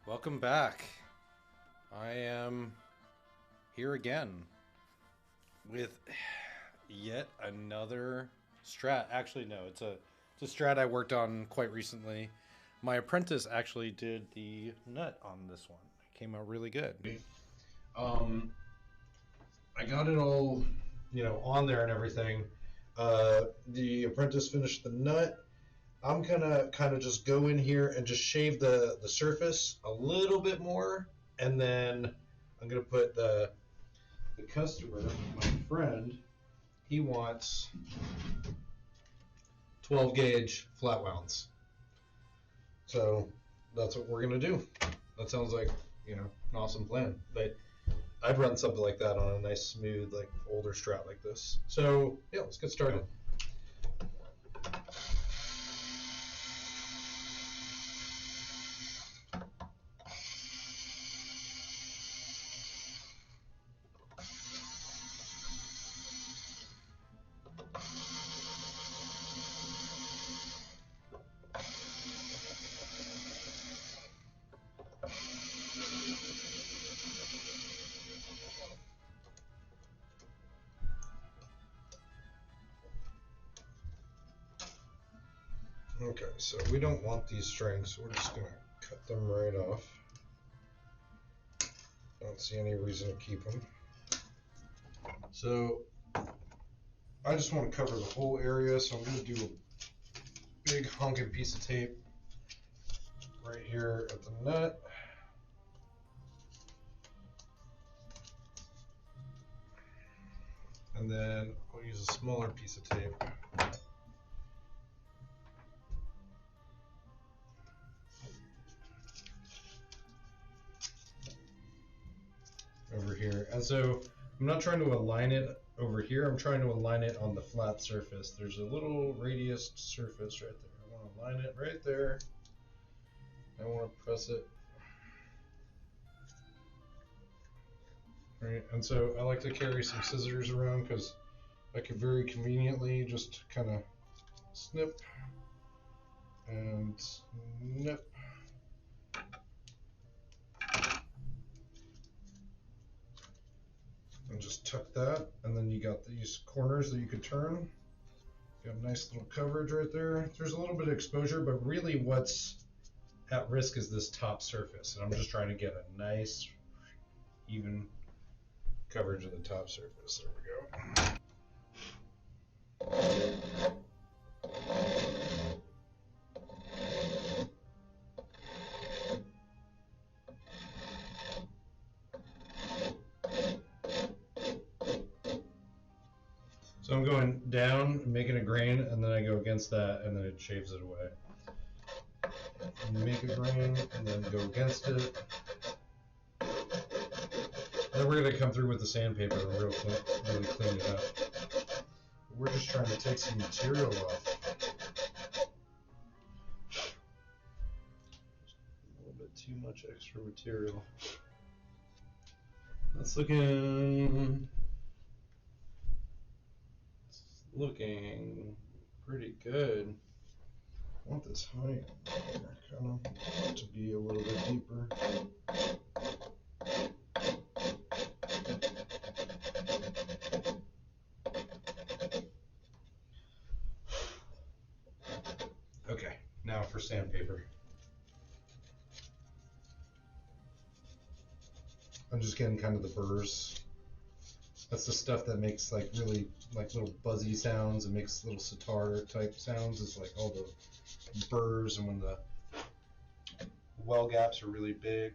Welcome back. I am here again with yet another Strat. Actually, no, it's a Strat I worked on quite recently. My apprentice actually did the nut on this one. It came out really good. Um, I got it all, on there and everything. The apprentice finished the nut. I'm gonna kind of just go in here and just shave the surface a little bit more, and then I'm gonna put the customer, my friend, he wants 12 gauge flat wounds. So that's what we're gonna do. That sounds like an awesome plan. But I'd run something like that on a nice smooth, like older Strat like this. So yeah, let's get started. Okay, so we don't want these strings, so we're just going to cut them right off. Don't see any reason to keep them. So I just want to cover the whole area, so I'm going to do a big honking piece of tape right here at the nut. And then I'll use a smaller piece of tape over here. And so I'm not trying to align it over here, I'm trying to align it on the flat surface. There's a little radiused surface right there. I want to align it right there. I want to press it. Right, and so I like to carry some scissors around because I could very conveniently just kind of snip and snip. And just tuck that, and then you got these corners that you could turn. You have nice little coverage right there. There's a little bit of exposure, but really what's at risk is this top surface, and I'm just trying to get a nice, even coverage of the top surface. There we go. So I'm going down, making a grain, and then I go against that, and then it shaves it away. Make a grain, and then go against it. And then we're going to come through with the sandpaper and really clean it up. We're just trying to take some material off. Just a little bit too much extra material. That's looking pretty good. I want this height kind of to be a little bit deeper. Okay, now for sandpaper. I'm just getting kind of the burrs. That's the stuff that makes like really like little buzzy sounds and makes little sitar type sounds. It's like all the burrs and when the well gaps are really big.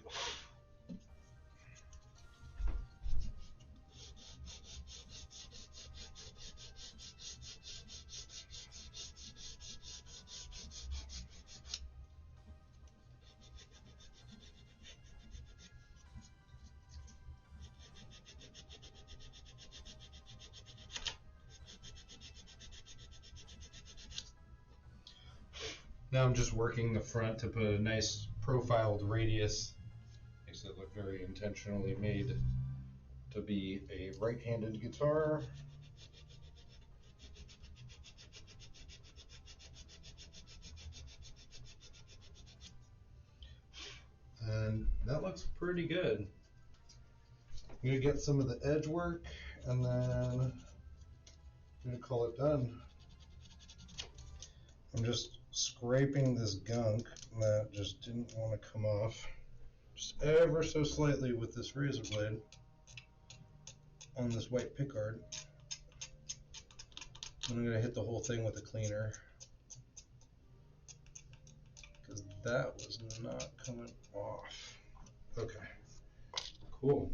Now I'm just working the front to put a nice profiled radius. Makes it look very intentionally made to be a right-handed guitar. And That looks pretty good. I'm gonna get some of the edge work and then I'm gonna call it done. I'm just scraping this gunk that just didn't want to come off, just ever so slightly with this razor blade on this white pickguard. I'm gonna hit the whole thing with a cleaner because that was not coming off. Okay, cool.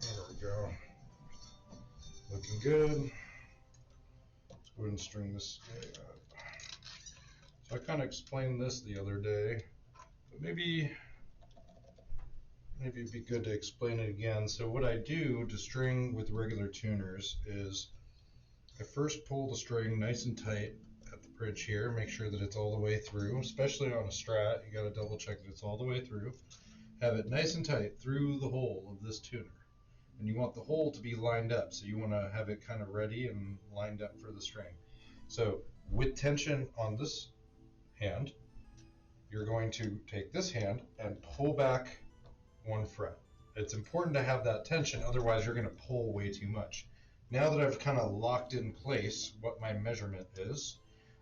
There we go. Looking good. Let's go ahead and string this guy up. So I kind of explained this the other day, but maybe it'd be good to explain it again. So what I do to string with regular tuners is I first pull the string nice and tight at the bridge here, make sure that it's all the way through, especially on a Strat. You got to double check that it's all the way through. Have it nice and tight through the hole of this tuner. And you want the hole to be lined up, so you want to have it kind of ready and lined up for the string. So with tension on this hand, you're going to take this hand and pull back one fret. It's important to have that tension, otherwise you're going to pull way too much. Now that I've kind of locked in place what my measurement is,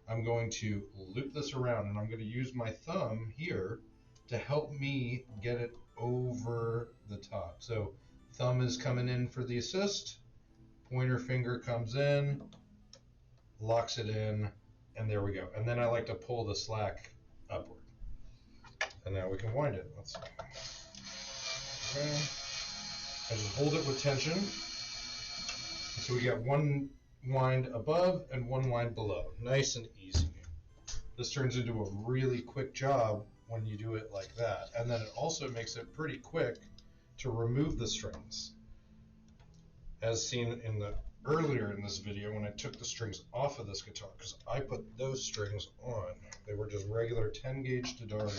I'm going to loop this around and I'm going to use my thumb here to help me get it over the top. So thumb is coming in for the assist, pointer finger comes in, locks it in, and there we go. And then I like to pull the slack upward. And now we can wind it. Let's see. Okay. I just hold it with tension. So we get one wind above and one wind below. Nice and easy. This turns into a really quick job when you do it like that. And then it also makes it pretty quick to remove the strings. As seen in the earlier in this video when I took the strings off of this guitar, because I put those strings on. They were just regular 10 gauge D'Addario.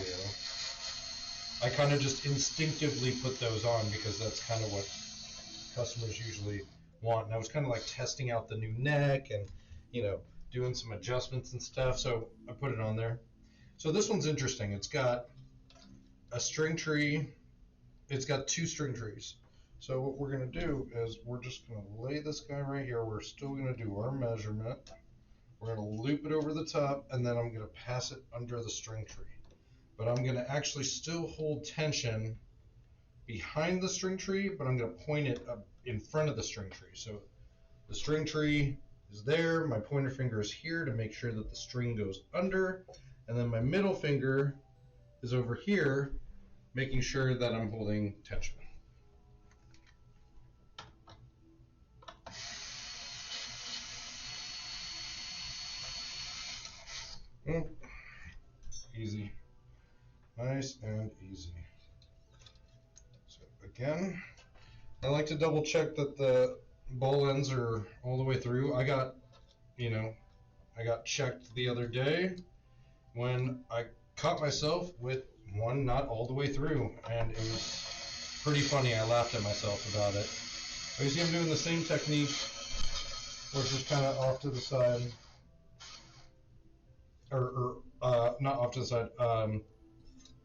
I kind of just instinctively put those on because that's kind of what customers usually want. And I was kind of like testing out the new neck and, you know, doing some adjustments and stuff. So I put it on there. So this one's interesting. It's got a string tree. It's got two string trees. So what we're going to do is we're just going to lay this guy right here. We're still going to do our measurement. We're going to loop it over the top, and then I'm going to pass it under the string tree. But I'm going to actually still hold tension behind the string tree, but I'm going to point it up in front of the string tree. So the string tree is there. My pointer finger is here to make sure that the string goes under. And then my middle finger is over here, making sure that I'm holding tension. Easy. Nice and easy. So again, I like to double check that the ball ends are all the way through. I got checked the other day when I caught myself with one not all the way through, and it was pretty funny. I laughed at myself about it. You see I'm doing the same technique where it's just kind of off to the side, or not off to the side,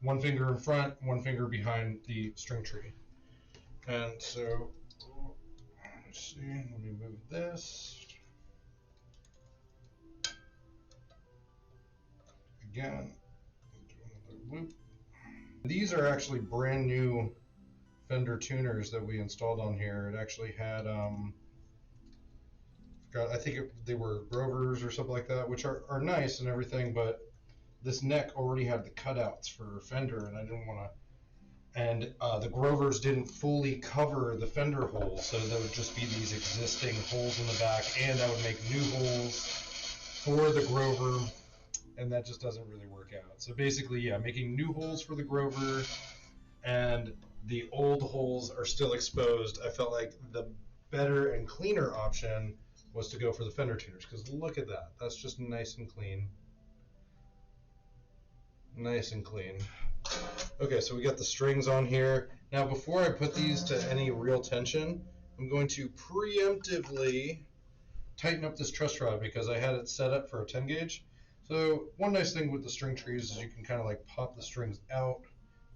one finger in front, one finger behind the string tree. And so, let's see, let me move this. Again, do another loop. These are actually brand new Fender tuners that we installed on here. It actually had, I think they were Grovers or something like that, which are nice and everything, but this neck already had the cutouts for Fender, and I didn't want to. And the Grovers didn't fully cover the fender holes, so there would just be these existing holes in the back, and I would make new holes for the Grover, and that just doesn't really work out. So basically, yeah, making new holes for the Grover, and the old holes are still exposed. I felt like the better and cleaner option was to go for the Fender tuners, because look at that. That's just nice and clean. Nice and clean. Okay, so we got the strings on here. Now, before I put these to any real tension, I'm going to preemptively tighten up this truss rod because I had it set up for a 10 gauge. So one nice thing with the string trees is you can kind of like pop the strings out,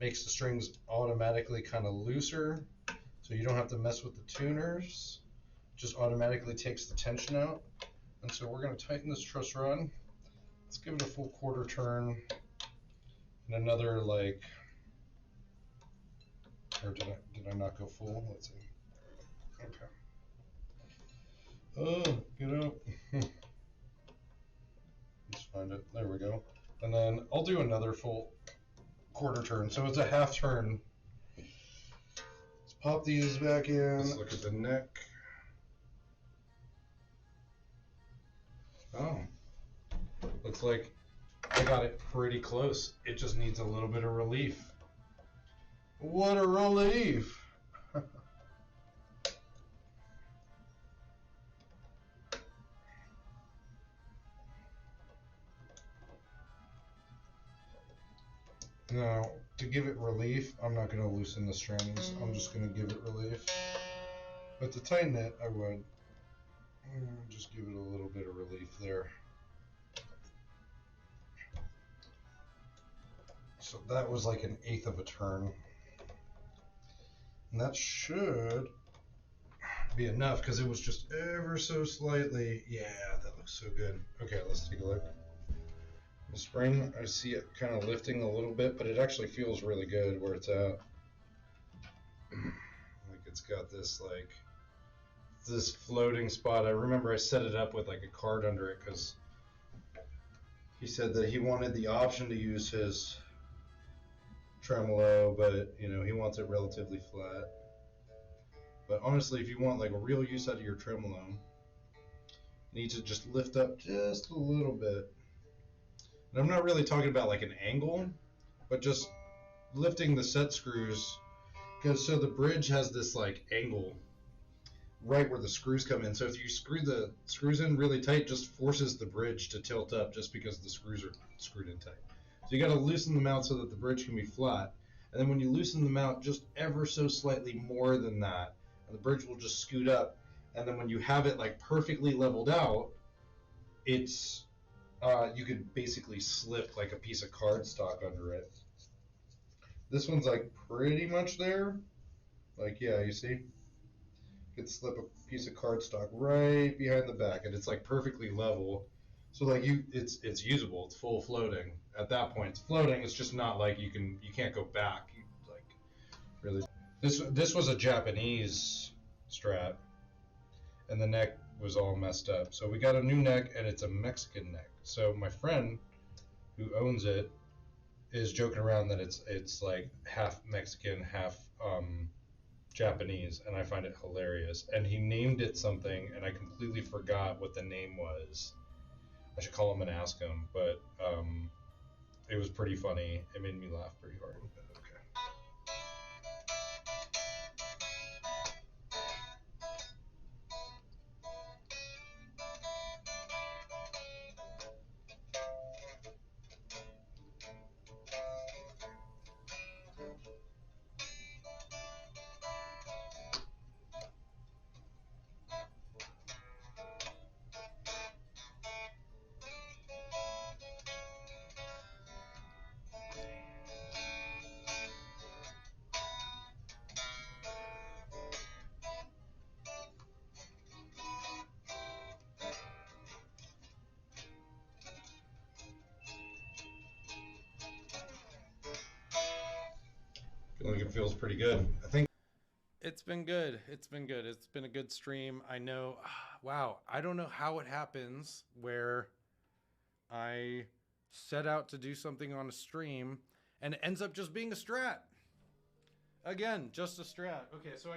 makes the strings automatically kind of looser, so you don't have to mess with the tuners. Just automatically takes the tension out. And so we're going to tighten this truss rod. Let's give it a full quarter turn and another like, or did I not go full? Let's see. Okay. Oh, get up. Let's find it. There we go. And then I'll do another full quarter turn. So it's a half turn. Let's pop these back in. Let's look at the neck. Oh, looks like I got it pretty close. It just needs a little bit of relief. What a relief! Now, to give it relief, I'm not going to loosen the strings. I'm just going to give it relief. But to tighten it, I would just give it a little bit of relief there. So that was like 1/8 of a turn. And that should be enough because it was just ever so slightly. Yeah, that looks so good. Okay, let's take a look. The spring, I see it kind of lifting a little bit, but it actually feels really good where it's at. Like it's got this like this floating spot. I remember I set it up with like a card under it because he said that he wanted the option to use his tremolo, but you know he wants it relatively flat. But honestly, if you want like a real use out of your tremolo, you need to just lift up just a little bit. And I'm not really talking about like an angle, but just lifting the set screws, because so the bridge has this like angle right where the screws come in. So if you screw the screws in really tight, just forces the bridge to tilt up just because the screws are screwed in tight. So you got to loosen them out so that the bridge can be flat. And then when you loosen them out just ever so slightly more than that, and the bridge will just scoot up. And then when you have it like perfectly leveled out, it's you could basically slip like a piece of cardstock under it. This one's like pretty much there. Like, yeah, you see? You could slip a piece of cardstock right behind the back, and it's like perfectly level. So like it's usable. It's full floating. At that point, it's floating. It's just not like you can't go back. Like really, this was a Japanese Strat, and the neck was all messed up. So we got a new neck, and it's a Mexican neck. So my friend who owns it is joking around that it's like half Mexican, half Japanese, and I find it hilarious. And he named it something, and I completely forgot what the name was. I should call him and ask him, but it was pretty funny. It made me laugh pretty hard. I feel like it feels pretty good. I think it's been good. It's been good. It's been a good stream. I know. Wow. I don't know how it happens where I set out to do something on a stream and it ends up just being a Strat. Again, just a Strat. Okay, so I got